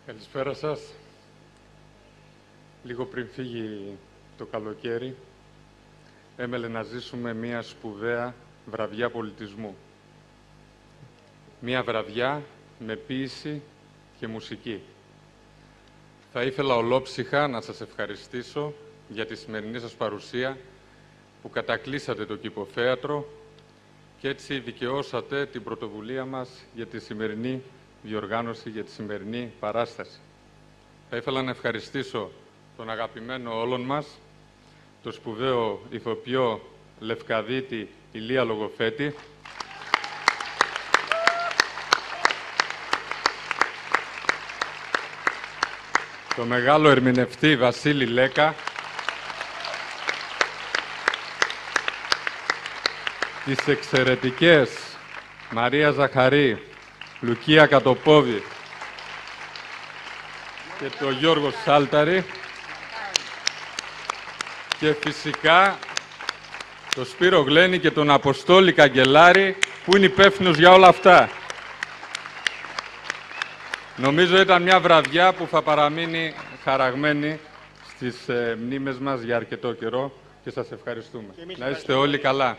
Καλησπέρα σας. Λίγο πριν φύγει το καλοκαίρι, έμελε να ζήσουμε μια σπουδαία βραδιά πολιτισμού. Μια βραδιά με ποίηση και μουσική. Θα ήθελα ολόψυχα να σας ευχαριστήσω για τη σημερινή σας παρουσία που κατακλείσατε το Κηποθέατρο και έτσι δικαιώσατε την πρωτοβουλία μας για τη σημερινή διοργάνωση, για τη σημερινή παράσταση. Θα ήθελα να ευχαριστήσω τον αγαπημένο όλων μας, το σπουδαίο ηθοποιό Λευκαδίτη Ηλία Λογοφέτη, το μεγάλο ερμηνευτή Βασίλη Λέκα, τις εξαιρετικές Μαρία Ζαχαρή, Λουκία Κατοπόδη και τον Γιώργο Σάλταρη και φυσικά τον Σπύρο Γλένη και τον Αποστόλη Καγκελάρη που είναι υπεύθυνος για όλα αυτά. Νομίζω ήταν μια βραδιά που θα παραμείνει χαραγμένη στις μνήμες μας για αρκετό καιρό και σας ευχαριστούμε. Να είστε όλοι καλά.